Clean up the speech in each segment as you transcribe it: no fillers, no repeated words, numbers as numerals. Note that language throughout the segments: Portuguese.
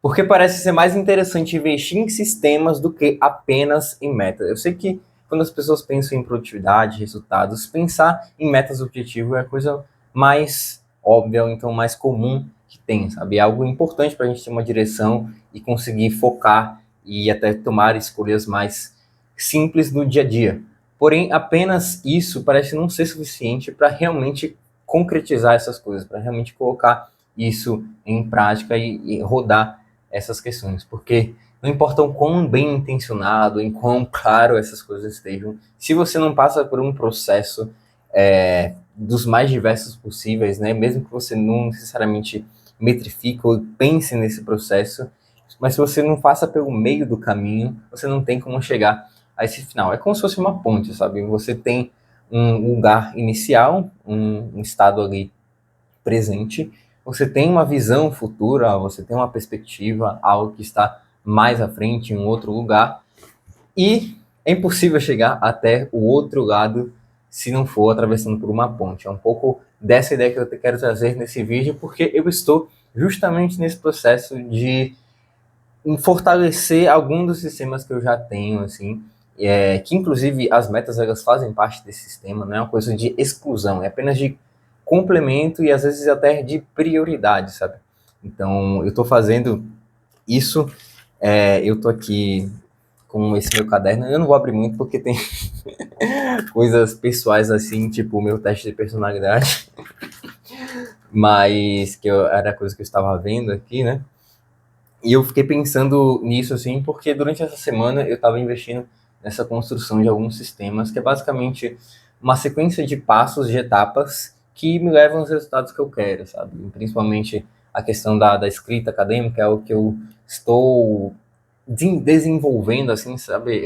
Porque parece ser mais interessante investir em sistemas do que apenas em metas. Eu sei que quando as pessoas pensam em produtividade, resultados, pensar em metas objetivo é a coisa mais óbvia, ou então mais comum que tem, sabe? É algo importante para a gente ter uma direção e conseguir focar e até tomar escolhas mais simples no dia a dia. Porém, apenas isso parece não ser suficiente para realmente concretizar essas coisas, para realmente colocar isso em prática e rodar essas questões, porque não importa o quão bem intencionado, em quão claro essas coisas estejam, se você não passa por um processo dos mais diversos possíveis, né, mesmo que você não necessariamente metrifique ou pense nesse processo, mas se você não passa pelo meio do caminho, você não tem como chegar a esse final. É como se fosse uma ponte, sabe? Você tem um lugar inicial, um estado ali presente, você tem uma visão futura, você tem uma perspectiva, algo que está mais à frente, em um outro lugar, e é impossível chegar até o outro lado se não for atravessando por uma ponte. É um pouco dessa ideia que eu quero trazer nesse vídeo, porque eu estou justamente nesse processo de fortalecer algum dos sistemas que eu já tenho, assim, que inclusive as metas elas fazem parte desse sistema, não é uma coisa de exclusão, é apenas de complemento e às vezes até de prioridade, sabe? Então eu estou fazendo isso, eu estou aqui com esse meu caderno, eu não vou abrir muito porque tem coisas pessoais assim, tipo o meu teste de personalidade, mas era coisa que eu estava vendo aqui, né? E eu fiquei pensando nisso, assim, porque durante essa semana eu estava investindo nessa construção de alguns sistemas, que é basicamente uma sequência de passos, de etapas, que me levam aos resultados que eu quero, sabe? Principalmente a questão da escrita acadêmica, é o que eu estou desenvolvendo, assim, sabe?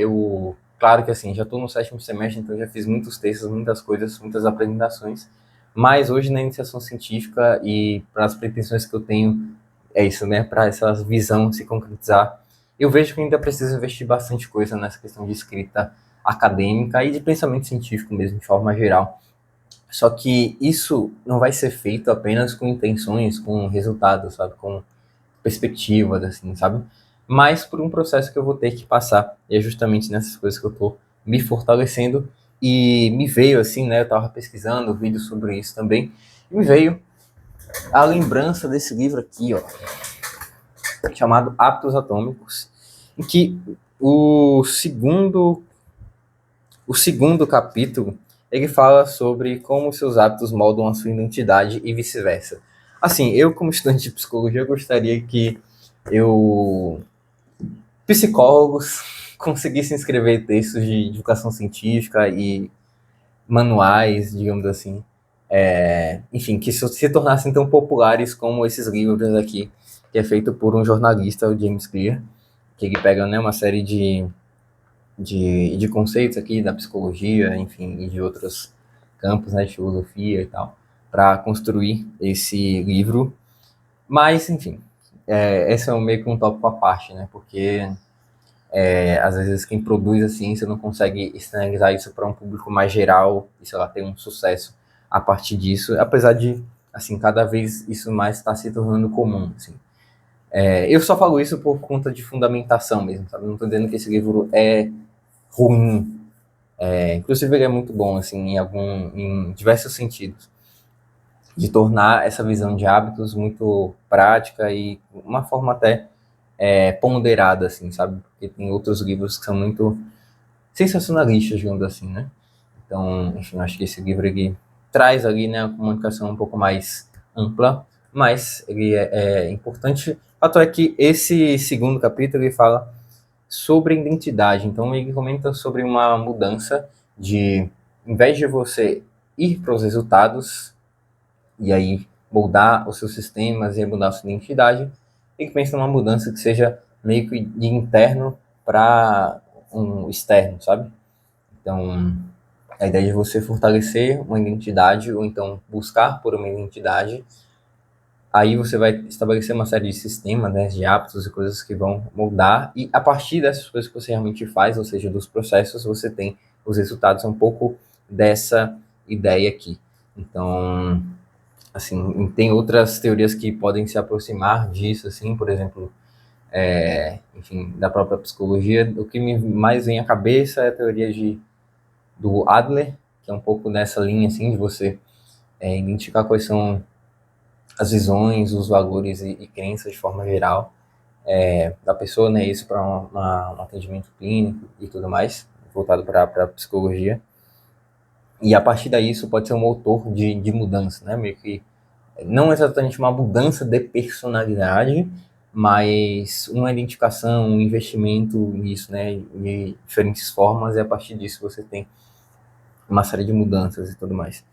Claro que assim, já estou no sétimo semestre, então já fiz muitos textos, muitas coisas, muitas apresentações, mas hoje na iniciação científica e para as pretensões que eu tenho é isso, né? Para essa visão se concretizar. Eu vejo que ainda precisa investir bastante coisa nessa questão de escrita acadêmica e de pensamento científico mesmo, de forma geral. Só que isso não vai ser feito apenas com intenções, com resultados, sabe? Com perspectivas, assim, sabe? Mas por um processo que eu vou ter que passar. E é justamente nessas coisas que eu tô me fortalecendo. E me veio, assim, né? Eu tava pesquisando vídeos sobre isso também. E me veio a lembrança desse livro aqui, ó, chamado Hábitos Atômicos, em que o segundo, o segundo capítulo ele fala sobre como seus hábitos moldam a sua identidade e vice-versa. Assim, eu como estudante de psicologia eu gostaria que eu psicólogos conseguissem escrever textos de divulgação científica e manuais, digamos assim, enfim, que se tornassem tão populares como esses livros aqui, que é feito por um jornalista, o James Clear, que ele pega, né, uma série de conceitos aqui da psicologia, enfim, e de outros campos, né, de filosofia e tal, para construir esse livro. Mas, enfim, esse é meio que um tópico à parte, né, porque às vezes quem produz a ciência não consegue externalizar isso para um público mais geral e, sei lá, ter um sucesso a partir disso, apesar de, assim, cada vez isso mais está se tornando comum, assim. Eu só falo isso por conta de fundamentação mesmo, sabe? Não estou dizendo que esse livro é ruim. Inclusive ele é muito bom, assim, em diversos sentidos, de tornar essa visão de hábitos muito prática e uma forma até ponderada, assim, sabe? Porque tem outros livros que são muito sensacionalistas, digamos assim, né? Então, enfim, acho que esse livro ele traz ali, né, uma comunicação um pouco mais ampla, mas ele é importante. O fato é que esse segundo capítulo ele fala sobre identidade. Então ele comenta sobre uma mudança de, em vez de você ir para os resultados e aí moldar os seus sistemas e mudar a sua identidade, ele pensa numa mudança que seja meio que de interno para um externo, sabe? Então, a ideia de você fortalecer uma identidade ou então buscar por uma identidade, aí você vai estabelecer uma série de sistemas, né, de hábitos e coisas que vão mudar, e a partir dessas coisas que você realmente faz, ou seja, dos processos, você tem os resultados um pouco dessa ideia aqui. Então, assim, tem outras teorias que podem se aproximar disso, assim, por exemplo, enfim, da própria psicologia. O que me mais vem à cabeça é a teoria do Adler, que é um pouco nessa linha, assim, de você identificar quais são as visões, os valores e crenças de forma geral da pessoa, né? Isso para um atendimento clínico e tudo mais, voltado para a psicologia. E a partir daí isso pode ser um motor de mudança, né? Meio que não exatamente uma mudança de personalidade, mas uma identificação, um investimento nisso, né? De diferentes formas, e a partir disso você tem uma série de mudanças e tudo mais.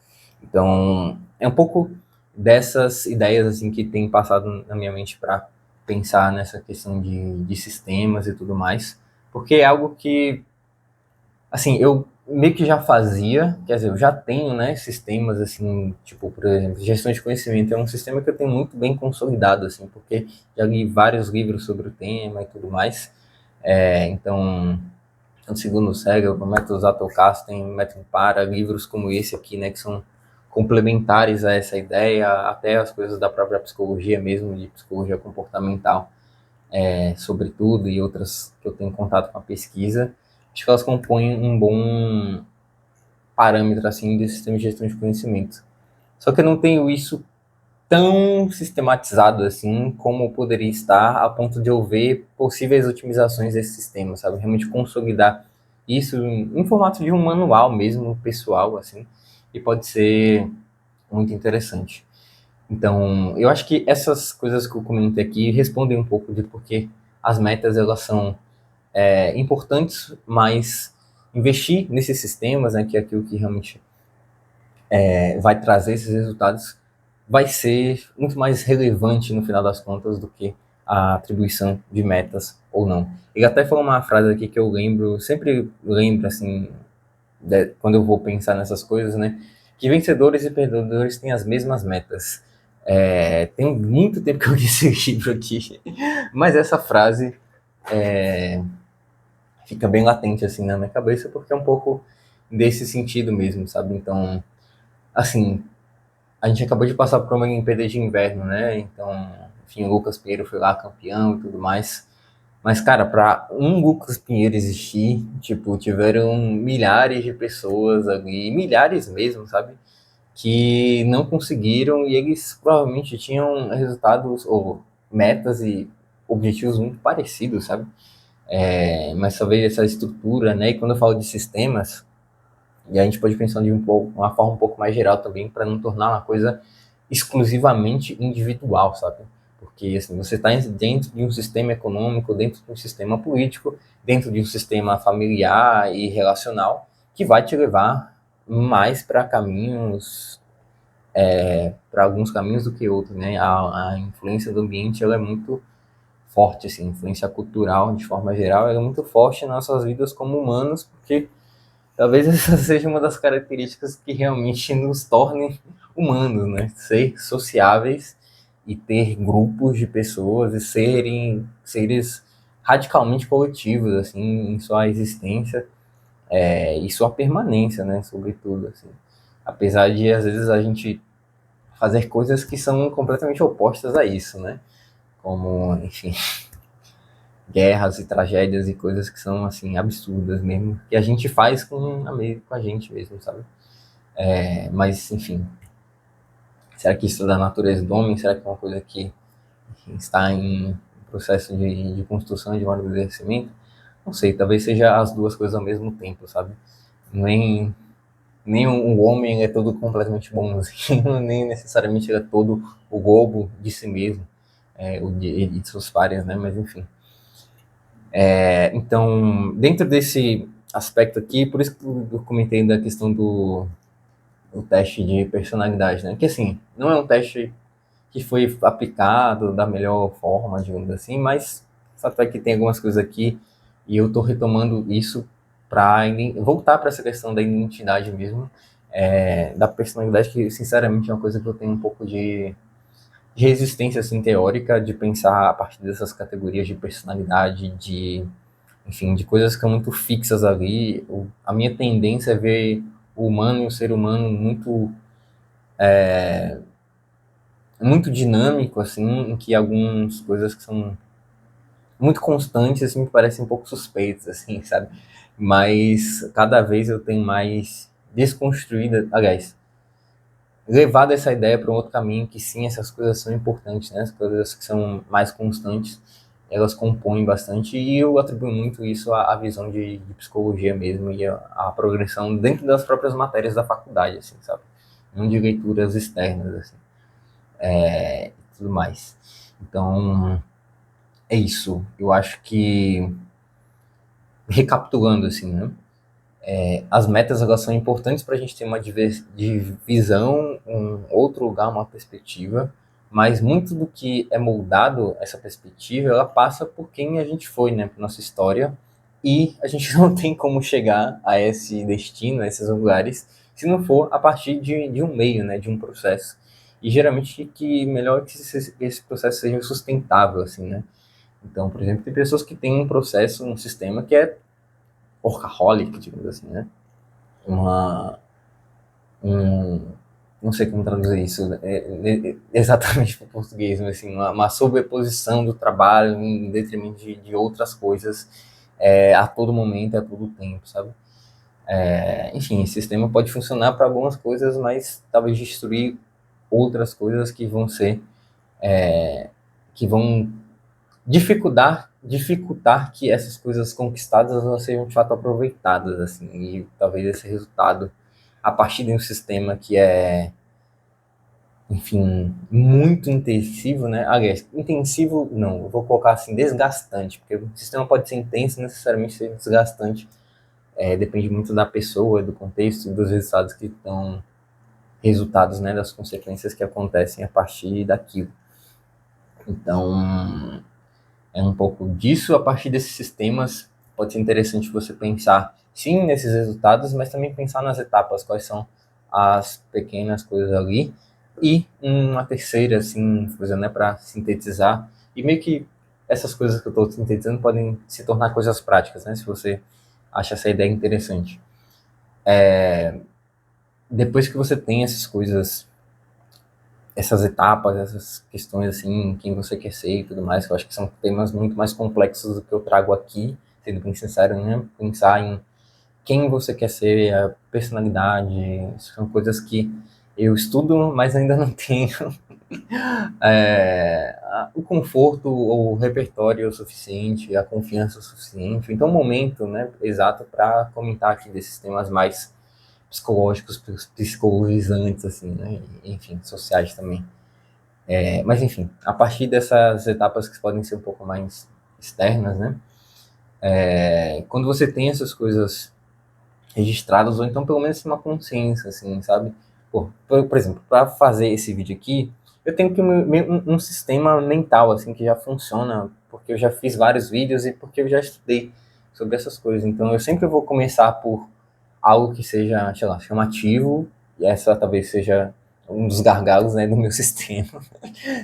Então, é um pouco dessas ideias assim que tem passado na minha mente para pensar nessa questão de sistemas e tudo mais, porque é algo que, assim, eu meio que já fazia, quer dizer, eu já tenho, né, sistemas assim, tipo, por exemplo, gestão de conhecimento é um sistema que eu tenho muito bem consolidado, assim, porque já li vários livros sobre o tema e tudo mais, então tanto segundo o Segel, o método Zatocastem, método Para, livros como esse aqui, né, que são complementares a essa ideia, até as coisas da própria psicologia mesmo, de psicologia comportamental, sobretudo, e outras que eu tenho contato com a pesquisa, acho que elas compõem um bom parâmetro, assim, desse sistema de gestão de conhecimento. Só que eu não tenho isso tão sistematizado assim como poderia estar, a ponto de eu ver possíveis otimizações desse sistema, sabe? Realmente consolidar isso em formato de um manual mesmo, pessoal, assim, e pode ser muito interessante. Então, eu acho que essas coisas que eu comentei aqui respondem um pouco de porque as metas elas são importantes, mas investir nesses sistemas, né, que é aquilo que realmente vai trazer esses resultados, vai ser muito mais relevante no final das contas do que a atribuição de metas ou não. Ele até falou uma frase aqui que eu lembro, sempre lembro assim, quando eu vou pensar nessas coisas, né? Que vencedores e perdedores têm as mesmas metas. Tem muito tempo que eu li esse livro aqui, mas essa frase fica bem latente assim na minha cabeça porque é um pouco desse sentido mesmo, sabe? Então, assim, a gente acabou de passar por uma Olimpíada de Inverno, né? Então, enfim, o Lucas Pinheiro foi lá campeão e tudo mais. Mas, cara, para um Lucas Pinheiro existir, tipo, tiveram milhares de pessoas ali, milhares mesmo, sabe? Que não conseguiram e eles provavelmente tinham resultados ou metas e objetivos muito parecidos, sabe? Mas talvez essa estrutura, né? E quando eu falo de sistemas, e a gente pode pensar de uma forma um pouco mais geral também, para não tornar uma coisa exclusivamente individual, sabe? Porque assim, você está dentro de um sistema econômico, dentro de um sistema político, dentro de um sistema familiar e relacional, que vai te levar mais para caminhos, para alguns caminhos do que outros, né? A influência do ambiente ela é muito forte, assim, a influência cultural, de forma geral, ela é muito forte nas nossas vidas como humanos, porque talvez essa seja uma das características que realmente nos tornem humanos, né? Ser sociáveis e ter grupos de pessoas e serem seres radicalmente coletivos, assim, em sua existência e sua permanência, né? Sobretudo, assim. Apesar de, às vezes, a gente fazer coisas que são completamente opostas a isso, né? Como, enfim, guerras e tragédias e coisas que são, assim, absurdas mesmo, que a gente faz com a gente mesmo, sabe? Mas, enfim, será que isso é da natureza do homem? Será que é uma coisa que está em processo de construção de um amadurecimento? Não sei, talvez seja as duas coisas ao mesmo tempo, sabe? Nem, nem o homem é todo completamente bonzinho, nem necessariamente ele é todo o lobo de si mesmo, o de seus pares, né? Mas enfim. Então, dentro desse aspecto aqui, por isso que eu comentei da questão do teste de personalidade, né? Que assim, não é um teste que foi aplicado da melhor forma, digamos assim, mas o fato é que tem algumas coisas aqui e eu estou retomando isso para voltar para essa questão da identidade mesmo, da personalidade, que sinceramente é uma coisa que eu tenho um pouco de resistência assim, teórica de pensar a partir dessas categorias de personalidade, enfim, de coisas que são muito fixas ali. A minha tendência é ver o humano e o ser humano muito dinâmico, assim, em que algumas coisas que são muito constantes, assim, me parecem um pouco suspeitos, assim, sabe? Mas cada vez eu tenho mais desconstruída, aliás, levado essa ideia para um outro caminho, que sim, essas coisas são importantes, né? As coisas que são mais constantes, elas compõem bastante, e eu atribuo muito isso à visão de psicologia mesmo, e à progressão dentro das próprias matérias da faculdade, assim, sabe? Não de leituras externas, assim, e tudo mais. Então, é isso. Eu acho que, recapitulando, assim, né? As metas, elas são importantes para a gente ter uma divisão, um outro lugar, uma perspectiva, mas muito do que é moldado, essa perspectiva, ela passa por quem a gente foi, né, por nossa história, e a gente não tem como chegar a esse destino, a esses lugares, se não for a partir de um meio, né, de um processo. E geralmente que melhor que esse processo seja sustentável, assim, né? Então, por exemplo, tem pessoas que têm um processo, um sistema que é workaholic, digamos assim, né? Uma, um, não sei como traduzir isso exatamente para o português, mas assim, uma sobreposição do trabalho em detrimento de outras coisas a todo momento, a todo tempo, sabe? Enfim, esse sistema pode funcionar para algumas coisas, mas talvez destruir outras coisas que vão ser, que vão dificultar que essas coisas conquistadas elas sejam de fato aproveitadas, assim, e talvez esse resultado a partir de um sistema que é, enfim, muito intensivo, né? Aliás, intensivo não, eu vou colocar assim, desgastante, porque o sistema pode ser intenso, necessariamente ser desgastante, depende muito da pessoa, do contexto e dos resultados que estão, resultados, né, das consequências que acontecem a partir daquilo. Então, é um pouco disso, a partir desses sistemas, pode ser interessante você pensar, sim, nesses resultados, mas também pensar nas etapas, quais são as pequenas coisas ali, e uma terceira, assim, coisa, né, para sintetizar, e meio que essas coisas que eu estou sintetizando podem se tornar coisas práticas, né, se você acha essa ideia interessante. Depois que você tem essas coisas, essas etapas, essas questões assim, quem você quer ser e tudo mais, que eu acho que são temas muito mais complexos do que eu trago aqui, sendo bem sincero, né? Pensar em quem você quer ser, a personalidade, são coisas que eu estudo, mas ainda não tenho o conforto ou o repertório suficiente, a confiança suficiente, então o momento, né, exato para comentar aqui desses temas mais psicológicos, psicologizantes, assim, né? Enfim, sociais também. Mas enfim, a partir dessas etapas que podem ser um pouco mais externas, né? Quando você tem essas coisas registradas, ou então pelo menos uma consciência, assim, sabe? Por exemplo, para fazer esse vídeo aqui, eu tenho que um sistema mental, assim, que já funciona, porque eu já fiz vários vídeos e porque eu já estudei sobre essas coisas. Então eu sempre vou começar por algo que seja, sei lá, chamativo, e essa talvez seja um dos gargalos, né, do meu sistema.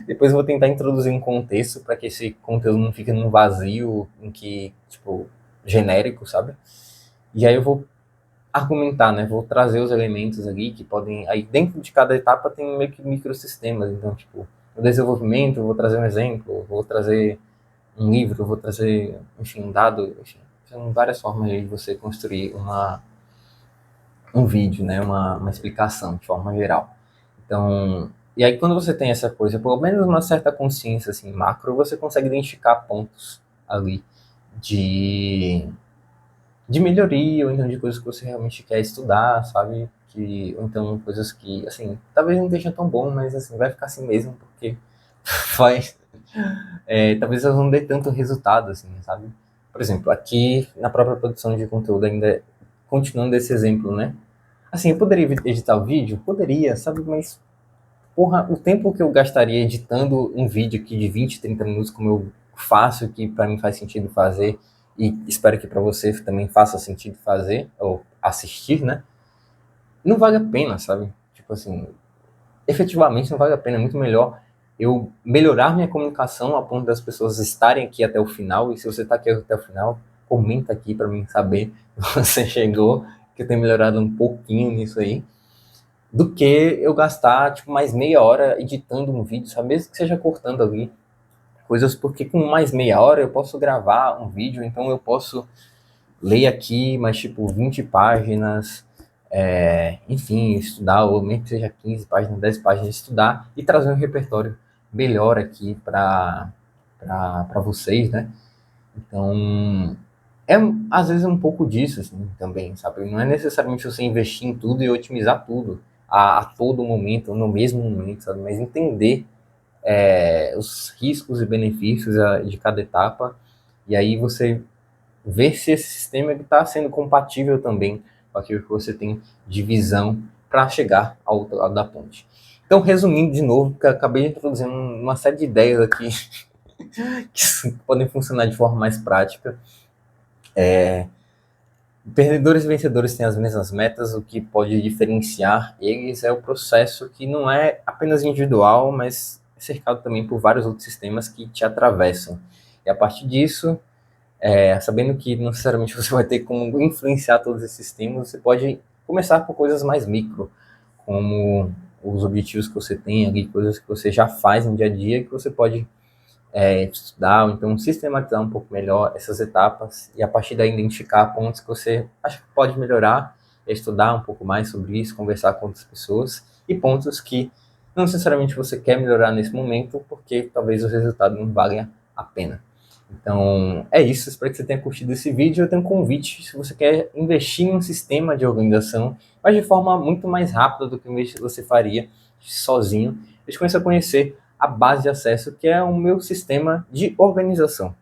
Depois eu vou tentar introduzir um contexto para que esse conteúdo não fique num vazio, em que, tipo, genérico, sabe? E aí eu vou argumentar, né? Vou trazer os elementos ali que podem. Aí dentro de cada etapa tem meio que microsistemas. Então, tipo, no desenvolvimento, eu vou trazer um exemplo, vou trazer um livro, vou trazer, enfim, um dado. Enfim, são várias formas de você construir um vídeo, né? Uma explicação de forma geral. Então, e aí quando você tem essa coisa, pelo menos uma certa consciência assim macro, você consegue identificar pontos ali de de melhoria ou então de coisas que você realmente quer estudar, sabe? Que ou então coisas que assim, talvez não esteja tão bom, mas assim, vai ficar assim mesmo porque faz talvez elas não dê tanto resultado assim, sabe? Por exemplo, aqui na própria produção de conteúdo ainda continuando esse exemplo, né? Assim, eu poderia editar o vídeo? Poderia, sabe? Mas porra, o tempo que eu gastaria editando um vídeo aqui de 20, 30 minutos, como eu faço, que para mim faz sentido fazer, e espero que para você também faça sentido fazer, ou assistir, né? Não vale a pena, sabe? Tipo assim, efetivamente não vale a pena. É muito melhor eu melhorar minha comunicação a ponto das pessoas estarem aqui até o final, e se você está aqui até o final, comenta aqui para mim saber que você chegou, que eu tenho melhorado um pouquinho nisso aí do que eu gastar tipo mais meia hora editando um vídeo, sabe? Mesmo que seja cortando ali coisas, porque com mais meia hora eu posso gravar um vídeo, então eu posso ler aqui mais tipo 20 páginas, enfim, estudar, ou mesmo que seja 15 páginas, 10 páginas, estudar e trazer um repertório melhor aqui para vocês, né? Então, é às vezes um pouco disso assim, também, sabe? Não é necessariamente você investir em tudo e otimizar tudo a todo momento, no mesmo momento, sabe? Mas entender os riscos e benefícios de cada etapa, e aí você ver se esse sistema está sendo compatível também com aquilo que você tem de visão para chegar ao outro lado da ponte. Então, resumindo de novo, porque eu acabei de introduzir uma série de ideias aqui que podem funcionar de forma mais prática. Perdedores e vencedores têm as mesmas metas, o que pode diferenciar eles é o processo que não é apenas individual, mas é cercado também por vários outros sistemas que te atravessam. E a partir disso, sabendo que não necessariamente você vai ter como influenciar todos esses sistemas, você pode começar por coisas mais micro, como os objetivos que você tem ali, coisas que você já faz no dia a dia, que você pode estudar, ou então sistematizar um pouco melhor essas etapas e a partir daí identificar pontos que você acha que pode melhorar, estudar um pouco mais sobre isso, conversar com outras pessoas e pontos que não necessariamente você quer melhorar nesse momento, porque talvez o resultado não valha a pena. Então, é isso. Espero que você tenha curtido esse vídeo. Eu tenho um convite, se você quer investir em um sistema de organização, mas de forma muito mais rápida do que você faria sozinho, eu te conheço a conhecer a base de acesso, que é o meu sistema de organização,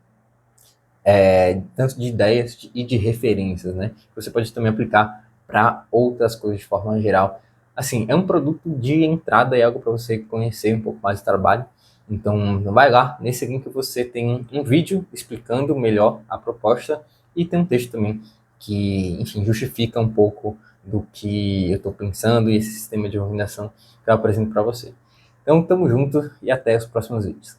tanto de ideias e de referências, né? Você pode também aplicar para outras coisas de forma geral. Assim, é um produto de entrada, é algo para você conhecer um pouco mais do trabalho. Então, vai lá, nesse link você tem um vídeo explicando melhor a proposta e tem um texto também que, enfim, justifica um pouco do que eu estou pensando e esse sistema de organização que eu apresento para você. Então, tamo junto e até os próximos vídeos.